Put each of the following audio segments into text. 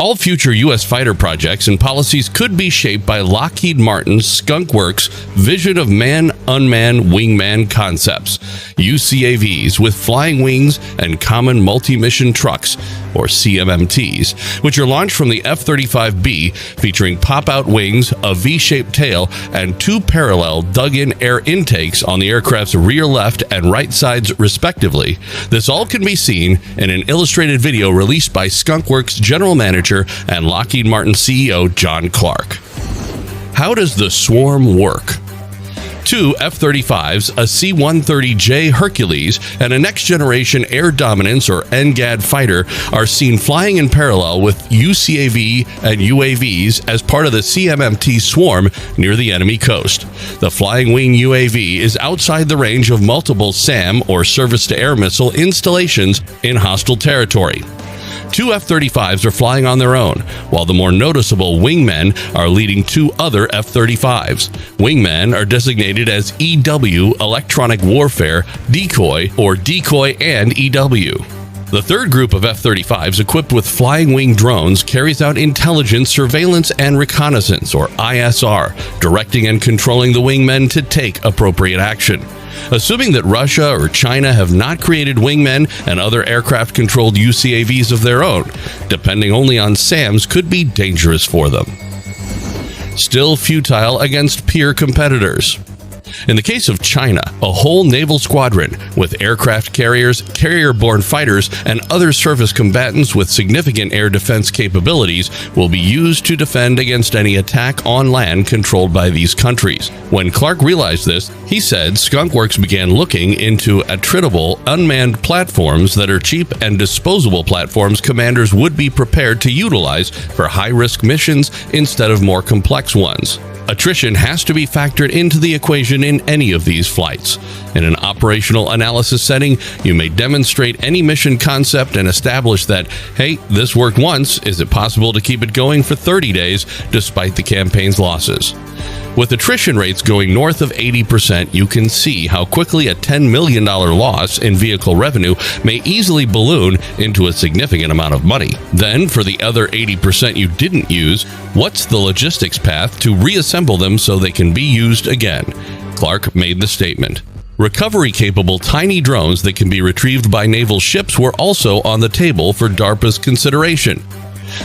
All future U.S. fighter projects and policies could be shaped by Lockheed Martin's Skunk Works vision of manned-unmanned wingman concepts, UCAVs with flying wings and common multi-mission trucks, or CMMTs, which are launched from the F-35B, featuring pop-out wings, a V-shaped tail, and two parallel dug-in air intakes on the aircraft's rear left and right sides, respectively. This all can be seen in an illustrated video released by Skunk Works General Manager and Lockheed Martin CEO John Clark. How does the swarm work? Two F-35s, a C-130J Hercules, and a next-generation air dominance or NGAD fighter are seen flying in parallel with UCAV and UAVs as part of the CMMT swarm near the enemy coast. The flying wing UAV is outside the range of multiple SAM or surface-to-air missile installations in hostile territory. Two F-35s are flying on their own, while the more noticeable wingmen are leading two other F-35s. Wingmen are designated as EW, Electronic Warfare, Decoy, or Decoy and EW. The third group of F-35s equipped with flying wing drones carries out intelligence, surveillance, and reconnaissance, or ISR, directing and controlling the wingmen to take appropriate action. Assuming that Russia or China have not created wingmen and other aircraft-controlled UCAVs of their own, depending only on SAMs could be dangerous for them. Still futile against peer competitors. In the case of China, a whole naval squadron with aircraft carriers, carrier-borne fighters, and other surface combatants with significant air defense capabilities will be used to defend against any attack on land controlled by these countries. When Clark realized this, he said Skunk Works began looking into attritable, unmanned platforms that are cheap and disposable platforms commanders would be prepared to utilize for high-risk missions instead of more complex ones. Attrition has to be factored into the equation in any of these flights. In an operational analysis setting, you may demonstrate any mission concept and establish that, hey, this worked once, is it possible to keep it going for 30 days despite the campaign's losses? With attrition rates going north of 80%, you can see how quickly a $10 million loss in vehicle revenue may easily balloon into a significant amount of money. Then, for the other 80% you didn't use, what's the logistics path to reassemble them so they can be used again? Clark made the statement. Recovery-capable tiny drones that can be retrieved by naval ships were also on the table for DARPA's consideration.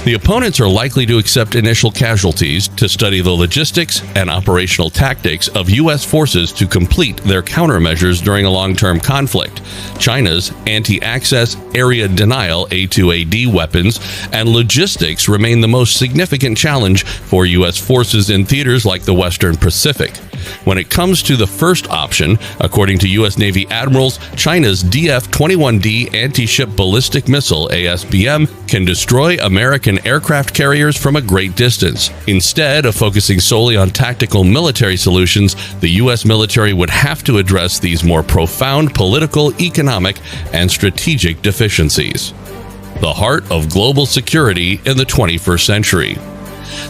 The opponents are likely to accept initial casualties to study the logistics and operational tactics of U.S. forces to complete their countermeasures during a long-term conflict. China's anti-access, area denial A2AD weapons, and logistics remain the most significant challenge for U.S. forces in theaters like the Western Pacific. When it comes to the first option, according to U.S. Navy admirals, China's DF-21D anti-ship ballistic missile ASBM can destroy American aircraft carriers from a great distance. Instead of focusing solely on tactical military solutions, the U.S. military would have to address these more profound political, economic, and strategic deficiencies. The heart of global security in the 21st century.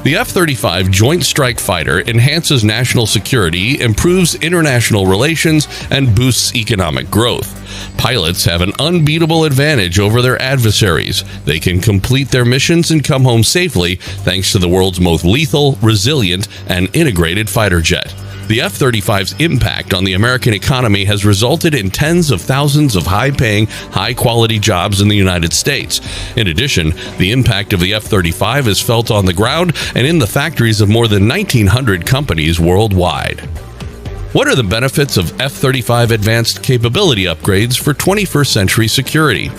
The F-35 Joint Strike Fighter enhances national security, improves international relations, and boosts economic growth. Pilots have an unbeatable advantage over their adversaries. They can complete their missions and come home safely thanks to the world's most lethal, resilient, and integrated fighter jet. The F-35's impact on the American economy has resulted in tens of thousands of high-paying, high-quality jobs in the United States. In addition, the impact of the F-35 is felt on the ground and in the factories of more than 1,900 companies worldwide. What are the benefits of F-35 advanced capability upgrades for 21st century security?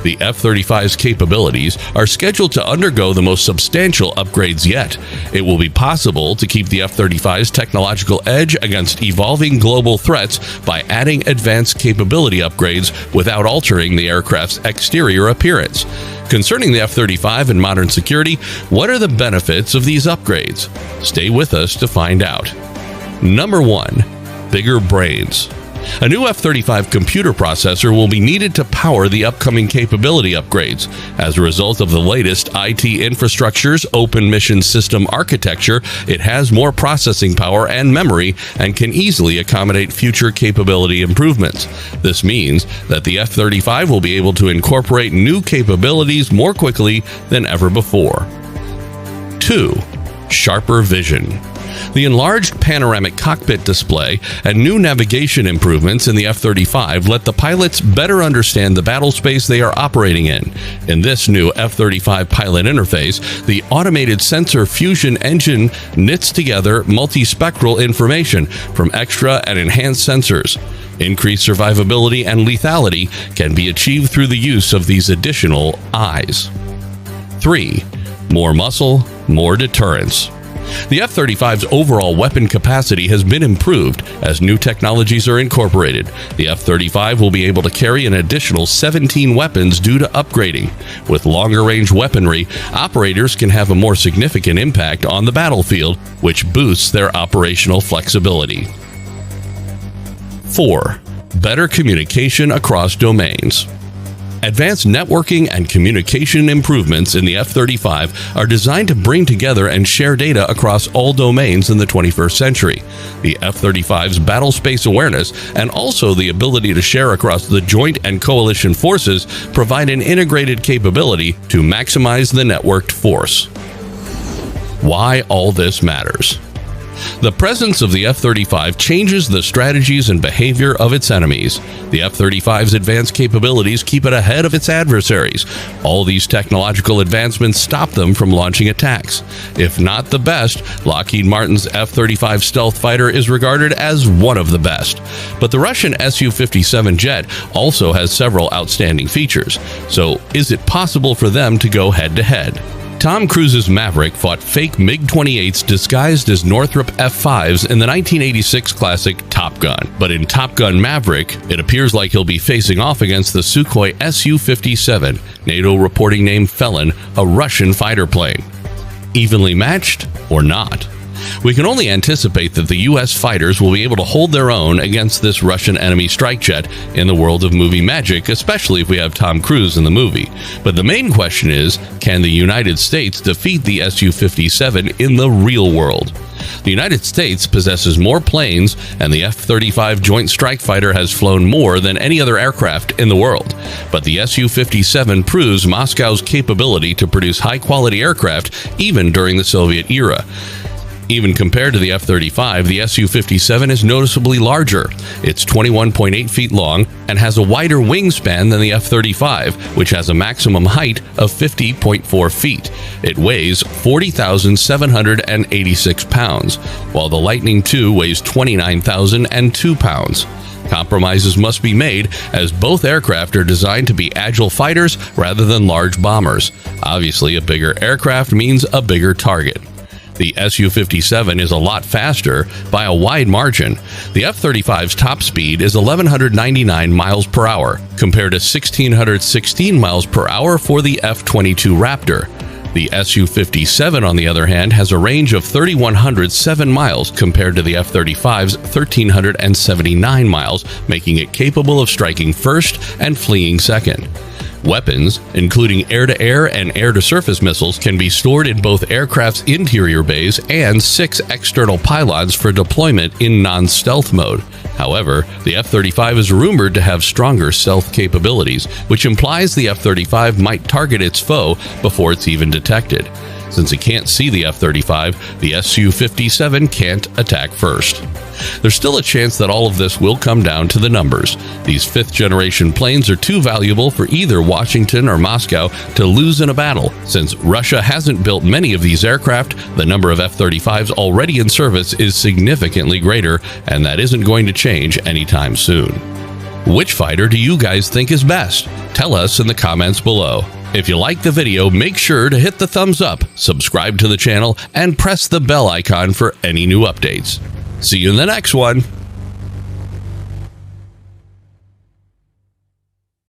The F-35's capabilities are scheduled to undergo the most substantial upgrades yet. It will be possible to keep the F-35's technological edge against evolving global threats by adding advanced capability upgrades without altering the aircraft's exterior appearance. Concerning the F-35 and modern security, what are the benefits of these upgrades? Stay with us to find out. Number 1. Bigger brains. A new F-35 computer processor will be needed to power the upcoming capability upgrades. As a result of the latest IT infrastructure's Open Mission System architecture, it has more processing power and memory and can easily accommodate future capability improvements. This means that the F-35 will be able to incorporate new capabilities more quickly than ever before. 2. Sharper vision. The enlarged panoramic cockpit display and new navigation improvements in the F-35 let the pilots better understand the battle space they are operating in. In this new F-35 pilot interface, the automated sensor fusion engine knits together multispectral information from extra and enhanced sensors. Increased survivability and lethality can be achieved through the use of these additional eyes. 3. More muscle, more deterrence. The F-35's overall weapon capacity has been improved as new technologies are incorporated. The F-35 will be able to carry an additional 17 weapons due to upgrading. With longer-range weaponry, operators can have a more significant impact on the battlefield, which boosts their operational flexibility. 4. Better communication across domains. Advanced networking and communication improvements in the F-35 are designed to bring together and share data across all domains in the 21st century. The F-35's battle space awareness and also the ability to share across the joint and coalition forces provide an integrated capability to maximize the networked force. Why all this matters. The presence of the F-35 changes the strategies and behavior of its enemies. The F-35's advanced capabilities keep it ahead of its adversaries. All these technological advancements stop them from launching attacks. If not the best, Lockheed Martin's F-35 stealth fighter is regarded as one of the best. But the Russian SU-57 jet also has several outstanding features. So, is it possible for them to go head-to-head? Tom Cruise's Maverick fought fake MiG-28s disguised as Northrop F-5s in the 1986 classic Top Gun. But in Top Gun Maverick, it appears like he'll be facing off against the Sukhoi Su-57, NATO reporting name Felon, a Russian fighter plane. Evenly matched or not? We can only anticipate that the U.S. fighters will be able to hold their own against this Russian enemy strike jet in the world of movie magic, especially if we have Tom Cruise in the movie. But the main question is, can the United States defeat the Su-57 in the real world? The United States possesses more planes, and the F-35 Joint Strike Fighter has flown more than any other aircraft in the world. But the Su-57 proves Moscow's capability to produce high-quality aircraft even during the Soviet era. Even compared to the F-35, the Su-57 is noticeably larger. It's 21.8 feet long and has a wider wingspan than the F-35, which has a maximum height of 50.4 feet. It weighs 40,786 pounds, while the Lightning II weighs 29,002 pounds. Compromises must be made, as both aircraft are designed to be agile fighters rather than large bombers. Obviously, a bigger aircraft means a bigger target. The Su-57 is a lot faster by a wide margin. The F-35's top speed is 1,199 miles per hour, compared to 1,616 miles per hour for the F-22 Raptor. The Su-57, on the other hand, has a range of 3,107 miles compared to the F-35's 1,379 miles, making it capable of striking first and fleeing second. Weapons, including air-to-air and air-to-surface missiles, can be stored in both aircraft's interior bays and 6 external pylons for deployment in non-stealth mode. However, the F-35 is rumored to have stronger stealth capabilities, which implies the F-35 might target its foe before it's even detected. Since it can't see the F-35, the Su-57 can't attack first. There's still a chance that all of this will come down to the numbers. These 5th-generation planes are too valuable for either Washington or Moscow to lose in a battle. Since Russia hasn't built many of these aircraft, the number of F-35s already in service is significantly greater, and that isn't going to change anytime soon. Which fighter do you guys think is best? Tell us in the comments below. If you liked the video, make sure to hit the thumbs up, subscribe to the channel, and press the bell icon for any new updates. See you in the next one.